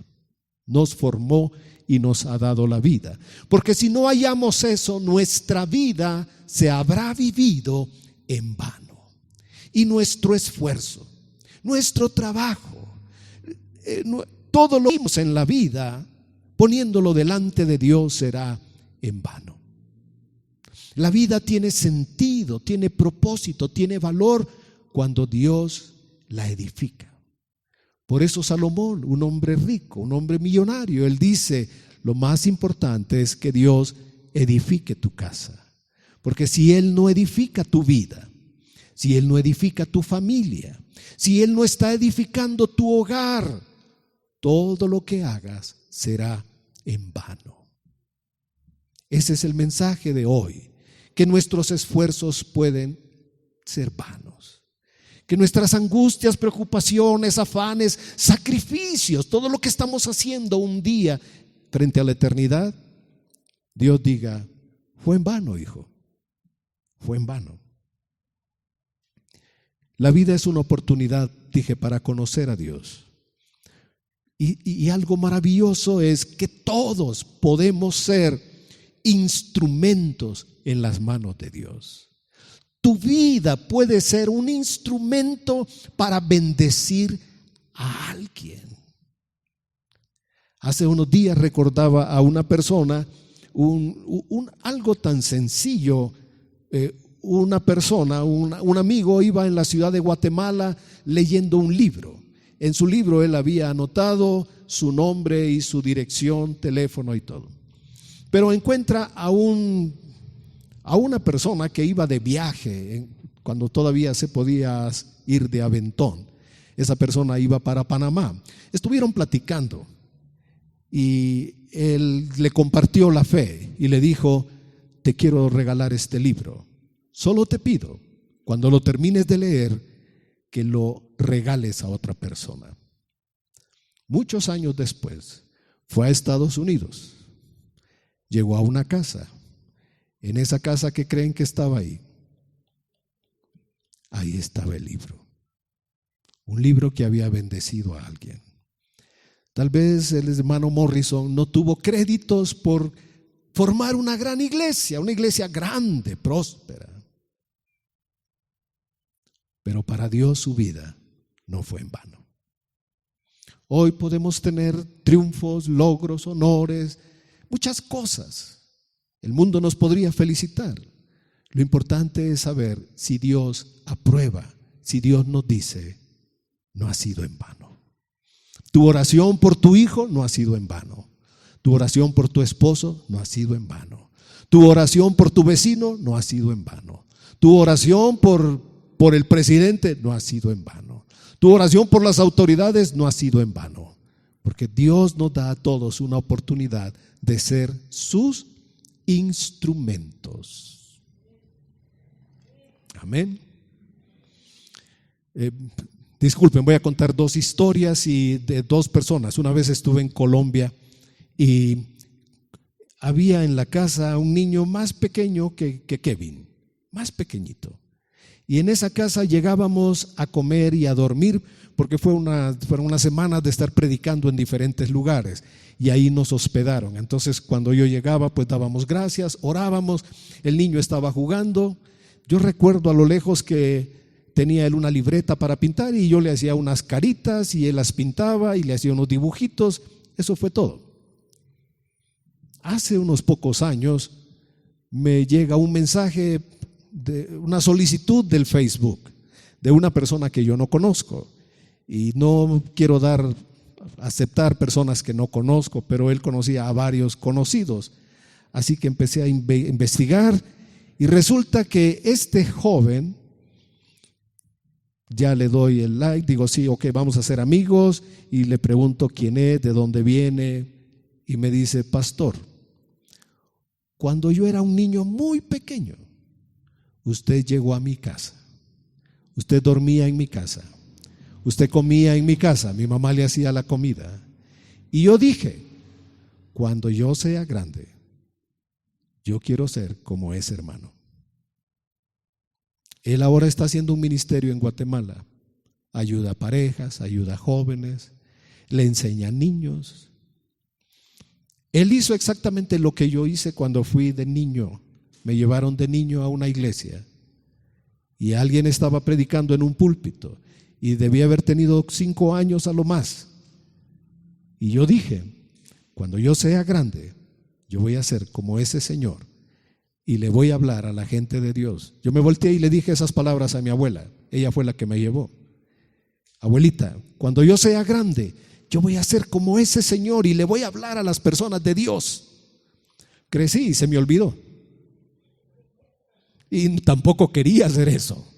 nos formó y nos ha dado la vida. Porque si no hallamos eso, nuestra vida se habrá vivido en vano, y nuestro esfuerzo, nuestro trabajo, todo lo que hicimos en la vida, poniéndolo delante de Dios, será en vano. La vida tiene sentido, tiene propósito, tiene valor cuando Dios la edifica. Por eso Salomón, un hombre rico, un hombre millonario, él dice: lo más importante es que Dios edifique tu casa. Porque si Él no edifica tu vida, si Él no edifica tu familia, si Él no está edificando tu hogar, todo lo que hagas será en vano. Ese es el mensaje de hoy. Que nuestros esfuerzos pueden ser vanos, que nuestras angustias, preocupaciones, afanes, sacrificios, todo lo que estamos haciendo un día frente a la eternidad, Dios diga: fue en vano, hijo, fue en vano. La vida es una oportunidad, dije, para conocer a Dios. Y algo maravilloso es que todos podemos ser instrumentos en las manos de Dios. Tu vida puede ser un instrumento para bendecir a alguien. Hace unos días recordaba a una persona algo tan sencillo. Una persona, un amigo iba en la ciudad de Guatemala leyendo un libro. En su libro él había anotado su nombre y su dirección, teléfono y todo. Pero encuentra a una persona que iba de viaje cuando todavía se podía ir de aventón. Esa persona iba para Panamá. Estuvieron platicando y él le compartió la fe y le dijo: te quiero regalar este libro. Solo te pido, cuando lo termines de leer, que lo regales a otra persona. Muchos años después fue a Estados Unidos. Llegó a una casa. En esa casa, ¿qué creen que estaba ahí? Ahí estaba el libro. Un libro que había bendecido a alguien. Tal vez el hermano Morrison no tuvo créditos por formar una gran iglesia, una iglesia grande, próspera. Pero para Dios su vida no fue en vano. Hoy podemos tener triunfos, logros, honores, muchas cosas. El mundo nos podría felicitar. Lo importante es saber si Dios aprueba, si Dios nos dice, no ha sido en vano. Tu oración por tu hijo no ha sido en vano. Tu oración por tu esposo no ha sido en vano. Tu oración por tu vecino no ha sido en vano. Tu oración por el presidente no ha sido en vano. Tu oración por las autoridades no ha sido en vano. Porque Dios nos da a todos una oportunidad de ser sus instrumentos. Amén. Disculpen, voy a contar dos historias y de dos personas. Una vez estuve en Colombia y había en la casa un niño más pequeño que Kevin, más pequeñito. Y en esa casa llegábamos a comer y a dormir porque fueron unas semanas de estar predicando en diferentes lugares y ahí nos hospedaron. Entonces cuando yo llegaba pues dábamos gracias, orábamos, el niño estaba jugando. Yo recuerdo a lo lejos que tenía él una libreta para pintar y yo le hacía unas caritas y él las pintaba y le hacía unos dibujitos. Eso fue todo. Hace unos pocos años me llega un mensaje, una solicitud del Facebook de una persona que yo no conozco y no quiero aceptar personas que no conozco, pero él conocía a varios conocidos. Así que empecé a investigar y resulta que este joven, ya le doy el like, digo sí, ok, vamos a ser amigos y le pregunto quién es, de dónde viene y me dice, pastor, cuando yo era un niño muy pequeño, usted llegó a mi casa, usted dormía en mi casa, usted comía en mi casa, mi mamá le hacía la comida y yo dije, cuando yo sea grande, yo quiero ser como ese hermano. Él ahora está haciendo un ministerio en Guatemala, ayuda a parejas, ayuda a jóvenes, le enseña a niños. Él hizo exactamente lo que yo hice cuando fui de niño. Me llevaron de niño a una iglesia y alguien estaba predicando en un púlpito y debía haber tenido 5 años a lo más. Y yo dije, cuando yo sea grande, yo voy a ser como ese señor y le voy a hablar a la gente de Dios. Yo me volteé y le dije esas palabras a mi abuela. Ella fue la que me llevó. Abuelita, cuando yo sea grande, yo voy a ser como ese señor y le voy a hablar a las personas de Dios. Crecí y se me olvidó. Y tampoco quería hacer eso.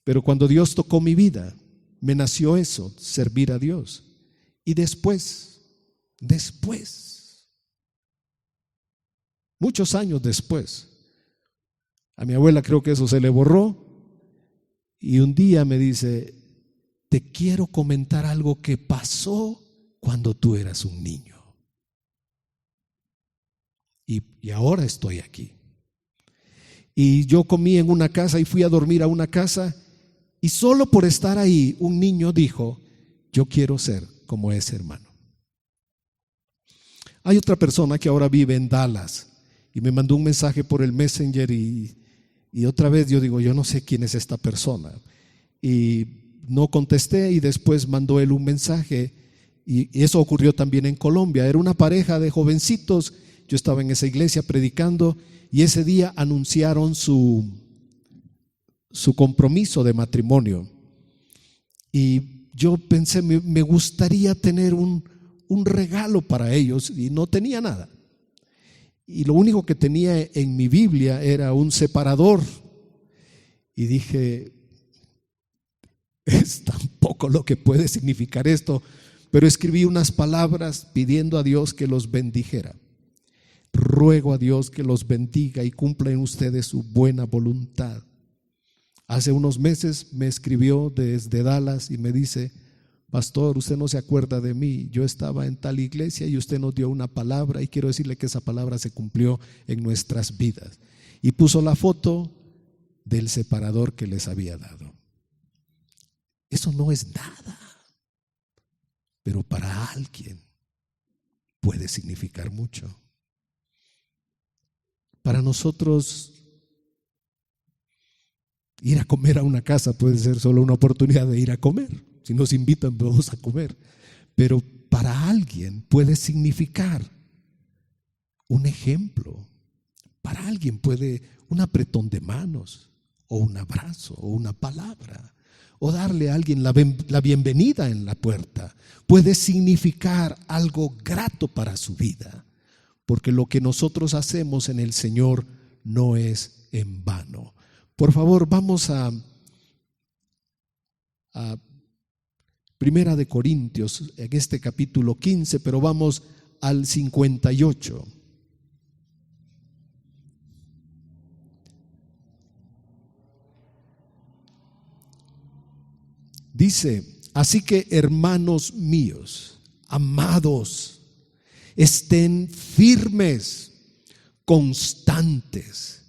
Pero cuando Dios tocó mi vida, me nació eso, servir a Dios. Y después, muchos años después, a mi abuela creo que eso se le borró y un día me dice, te quiero comentar algo que pasó cuando tú eras un niño. Y ahora estoy aquí. Y yo comí en una casa y fui a dormir a una casa y solo por estar ahí un niño dijo, yo quiero ser como ese hermano. Hay otra persona que ahora vive en Dallas y me mandó un mensaje por el Messenger y otra vez yo digo, yo no sé quién es esta persona. Y no contesté y después mandó él un mensaje y eso ocurrió también en Colombia. Era una pareja de jovencitos, yo estaba en esa iglesia predicando y ese día anunciaron su compromiso de matrimonio. Y yo pensé, me gustaría tener un regalo para ellos y no tenía nada. Y lo único que tenía en mi Biblia era un separador. Y dije, es tan poco lo que puede significar esto, pero escribí unas palabras pidiendo a Dios que los bendijera. Ruego a Dios que los bendiga y cumpla en ustedes su buena voluntad. Hace unos meses me escribió desde Dallas y me dice, pastor, usted no se acuerda de mí, yo estaba en tal iglesia y usted nos dio una palabra y quiero decirle que esa palabra se cumplió en nuestras vidas. Y puso la foto del separador que les había dado. Eso no es nada, pero para alguien puede significar mucho. Para nosotros, ir a comer a una casa puede ser solo una oportunidad de ir a comer. Si nos invitan, vamos a comer. Pero para alguien puede significar un ejemplo. Para alguien puede un apretón de manos, o un abrazo, o una palabra, o darle a alguien la bienvenida en la puerta. Puede significar algo grato para su vida, porque lo que nosotros hacemos en el Señor no es en vano. Por favor, vamos a Primera de Corintios, en este capítulo 15, pero vamos al 58. Dice: así que, hermanos míos, amados, estén firmes, constantes,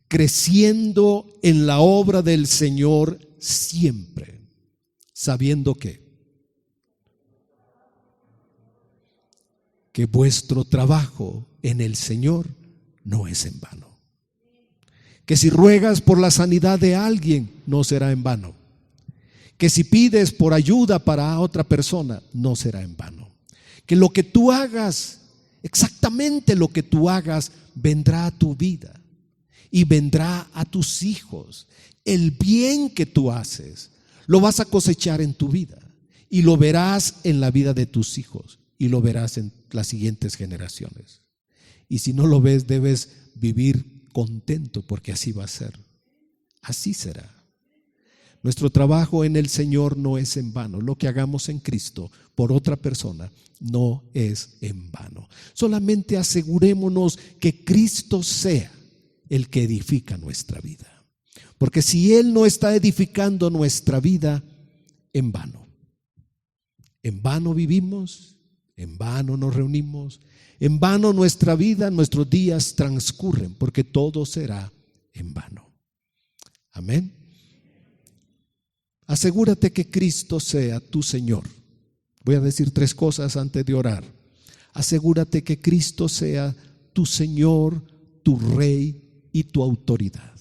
creciendo en la obra del Señor siempre, sabiendo que vuestro trabajo en el Señor no es en vano. Que si ruegas por la sanidad de alguien, no será en vano. Que si pides por ayuda para otra persona, no será en vano. Que lo que tú hagas, exactamente lo que tú hagas, vendrá a tu vida y vendrá a tus hijos. El bien que tú haces, lo vas a cosechar en tu vida y lo verás en la vida de tus hijos y lo verás en las siguientes generaciones. Y si no lo ves, debes vivir contento, porque así va a ser. Así será. Nuestro trabajo en el Señor no es en vano. Lo que hagamos en Cristo por otra persona no es en vano. Solamente asegurémonos que Cristo sea el que edifica nuestra vida. Porque si Él no está edificando nuestra vida, en vano vivimos, en vano nos reunimos, en vano nuestra vida, nuestros días transcurren, porque todo será en vano. Amén. Asegúrate que Cristo sea tu Señor. Voy a decir 3 cosas antes de orar. Asegúrate que Cristo sea tu Señor, tu Rey y tu autoridad.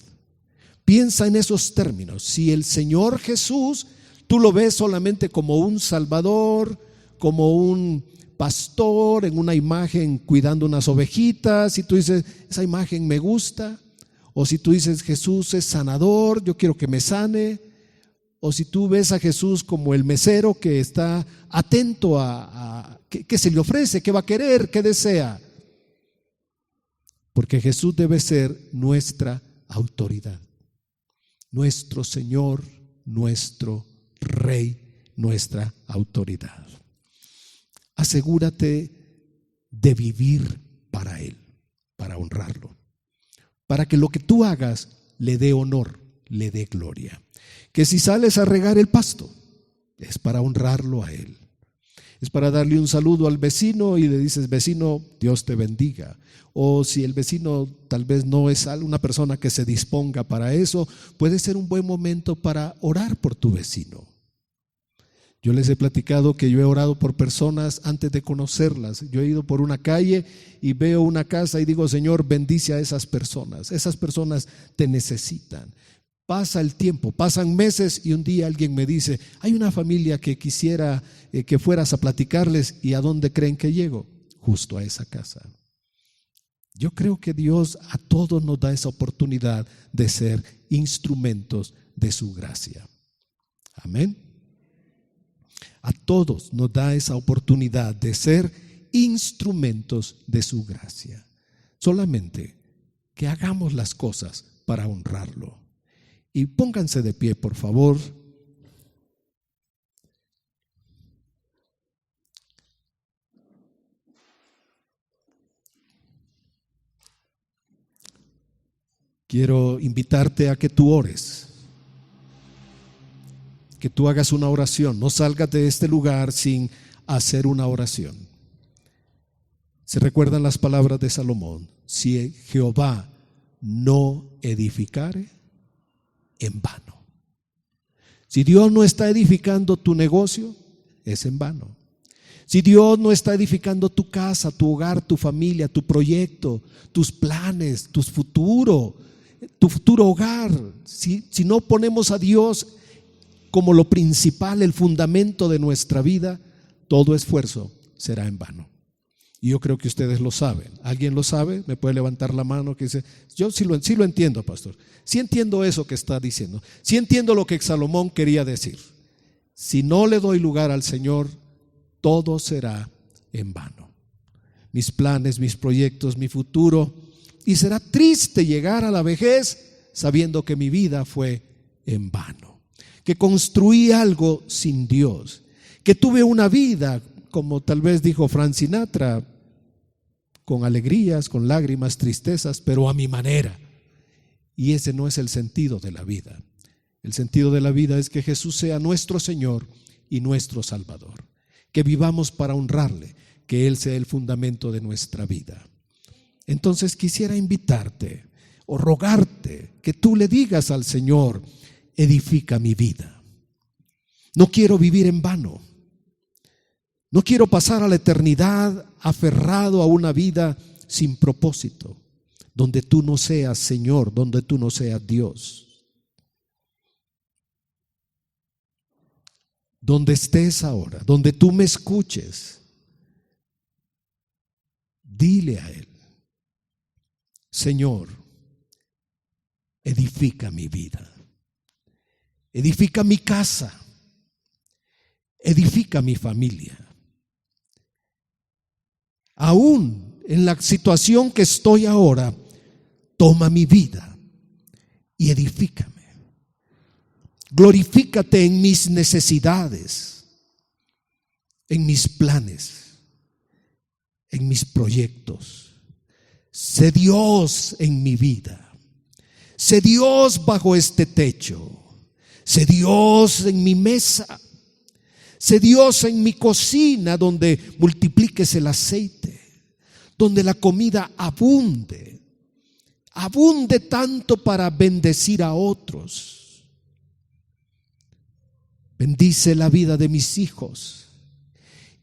Piensa en esos términos. Si el Señor Jesús, tú lo ves solamente como un Salvador, como un pastor en una imagen cuidando unas ovejitas, si tú dices, esa imagen me gusta, o si tú dices, Jesús es sanador, yo quiero que me sane, o si tú ves a Jesús como el mesero que está atento a qué se le ofrece, qué va a querer, qué desea. Porque Jesús debe ser nuestra autoridad, nuestro Señor, nuestro Rey, nuestra autoridad. Asegúrate de vivir para Él, para honrarlo, para que lo que tú hagas le dé honor, le dé gloria. Que si sales a regar el pasto, es para honrarlo a Él. Es para darle un saludo al vecino y le dices, vecino, Dios te bendiga. O si el vecino tal vez no es una persona que se disponga para eso, puede ser un buen momento para orar por tu vecino. Yo les he platicado que yo he orado por personas antes de conocerlas. Yo he ido por una calle y veo una casa y digo, Señor, bendice a esas personas. Esas personas te necesitan. Pasa el tiempo, pasan meses y un día alguien me dice, hay una familia que quisiera que fueras a platicarles. ¿Y a dónde creen que llego? Justo a esa casa. Yo creo que Dios a todos nos da esa oportunidad de ser instrumentos de su gracia. Amén. A todos nos da esa oportunidad de ser instrumentos de su gracia. Solamente que hagamos las cosas para honrarlo. Y pónganse de pie, por favor. Quiero invitarte a que tú ores, que tú hagas una oración. No salgas de este lugar sin hacer una oración. Se recuerdan las palabras de Salomón: si Jehová no edificare, en vano. Si Dios no está edificando tu negocio, es en vano. Si Dios no está edificando tu casa, tu hogar, tu familia, tu proyecto, tus planes, tu futuro hogar, si no ponemos a Dios como lo principal, el fundamento de nuestra vida, todo esfuerzo será en vano. Y yo creo que ustedes lo saben. ¿Alguien lo sabe? ¿Me puede levantar la mano que dice, yo sí lo entiendo, pastor? Sí entiendo eso que está diciendo. Sí entiendo lo que Salomón quería decir. Si no le doy lugar al Señor, todo será en vano. Mis planes, mis proyectos, mi futuro. Y será triste llegar a la vejez sabiendo que mi vida fue en vano. Que construí algo sin Dios. Que tuve una vida, como tal vez dijo Frank Sinatra, con alegrías, con lágrimas, tristezas, pero a mi manera. Y ese no es el sentido de la vida. El sentido de la vida es que Jesús sea nuestro Señor y nuestro Salvador. Que vivamos para honrarle, que Él sea el fundamento de nuestra vida. Entonces quisiera invitarte o rogarte que tú le digas al Señor: edifica mi vida. No quiero vivir en vano. No quiero pasar a la eternidad aferrado a una vida sin propósito, donde tú no seas Señor, donde tú no seas Dios. Donde estés ahora, donde tú me escuches, dile a Él: Señor, edifica mi vida, edifica mi casa, edifica mi familia. Aún en la situación que estoy ahora, toma mi vida y edifícame. Glorifícate en mis necesidades, en mis planes, en mis proyectos. Sé Dios en mi vida. Sé Dios bajo este techo. Sé Dios en mi mesa. Sé Dios en mi cocina, donde multipliques el aceite, donde la comida abunde tanto para bendecir a otros. Bendice la vida de mis hijos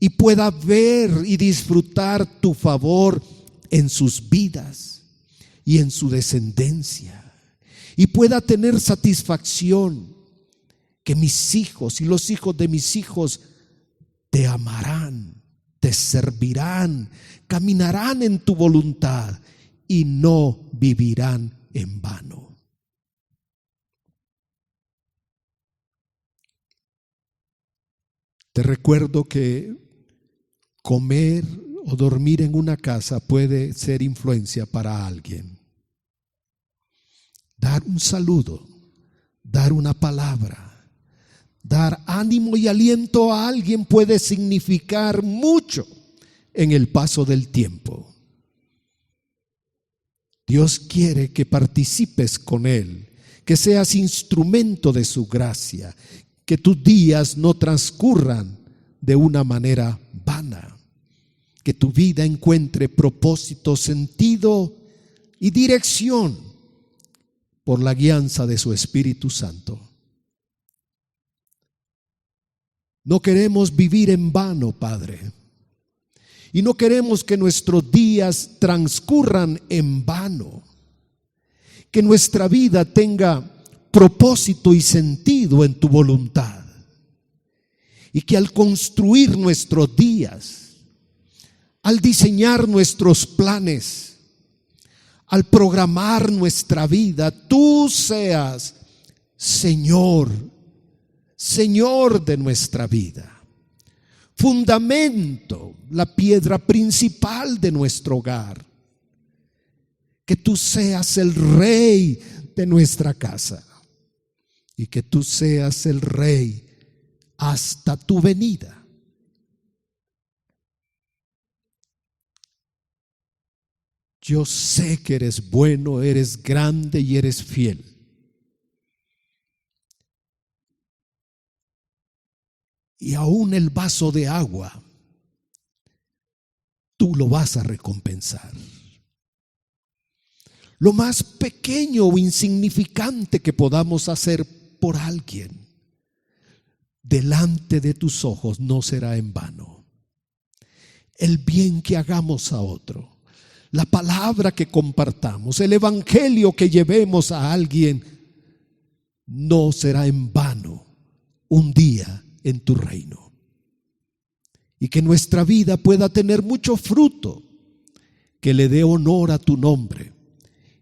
y pueda ver y disfrutar tu favor en sus vidas y en su descendencia, y pueda tener satisfacción que mis hijos y los hijos de mis hijos te amarán, te servirán, caminarán en tu voluntad y no vivirán en vano. Te recuerdo que comer o dormir en una casa puede ser influencia para alguien. Dar un saludo, dar una palabra, dar ánimo y aliento a alguien puede significar mucho en el paso del tiempo. Dios quiere que participes con Él, que seas instrumento de su gracia, que tus días no transcurran de una manera vana, que tu vida encuentre propósito, sentido y dirección por la guianza de su Espíritu Santo. No queremos vivir en vano, Padre, y no queremos que nuestros días transcurran en vano, que nuestra vida tenga propósito y sentido en tu voluntad, y que al construir nuestros días, al diseñar nuestros planes, al programar nuestra vida, tú seas Señor de nuestra vida, fundamento, la piedra principal de nuestro hogar, que tú seas el Rey de nuestra casa y que tú seas el Rey hasta tu venida. Yo sé que eres bueno, eres grande y eres fiel. Y aún el vaso de agua, tú lo vas a recompensar. Lo más pequeño o insignificante que podamos hacer por alguien, delante de tus ojos no será en vano. El bien que hagamos a otro, la palabra que compartamos, el evangelio que llevemos a alguien, no será en vano un día en tu reino. Y que nuestra vida pueda tener mucho fruto, que le dé honor a tu nombre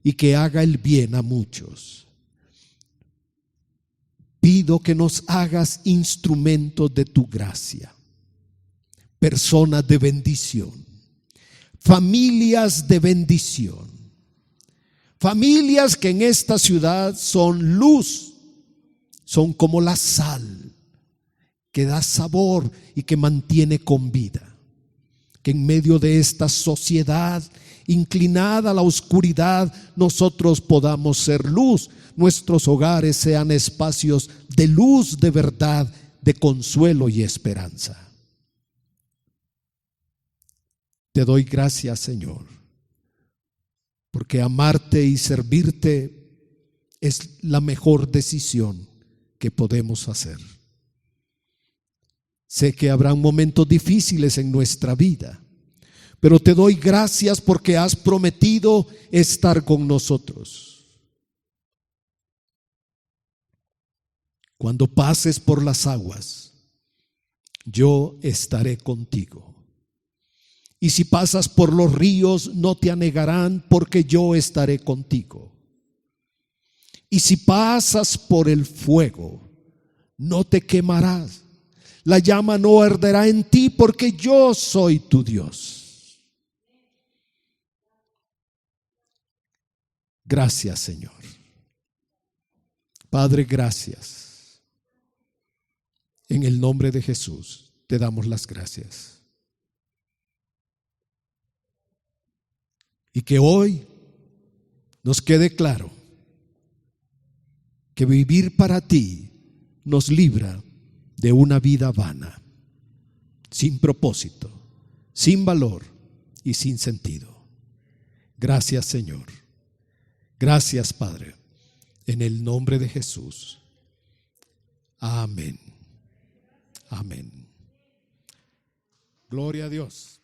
y que haga el bien a muchos. Pido que nos hagas instrumentos de tu gracia, personas de bendición, familias de bendición, familias que en esta ciudad son luz, son como la sal que da sabor y que mantiene con vida. Que en medio de esta sociedad inclinada a la oscuridad, nosotros podamos ser luz, nuestros hogares sean espacios de luz, de verdad, de consuelo y esperanza. Te doy gracias, Señor, porque amarte y servirte es la mejor decisión que podemos hacer. Sé que habrán momentos difíciles en nuestra vida, pero te doy gracias porque has prometido estar con nosotros. Cuando pases por las aguas, yo estaré contigo. Y si pasas por los ríos, no te anegarán, porque yo estaré contigo. Y si pasas por el fuego, no te quemarás. La llama no arderá en ti, porque yo soy tu Dios. Gracias, Señor. Padre, gracias. En el nombre de Jesús te damos las gracias. Y que hoy nos quede claro que vivir para ti nos libra de una vida vana, sin propósito, sin valor y sin sentido. Gracias, Señor. Gracias, Padre. En el nombre de Jesús. Amén. Amén. Gloria a Dios.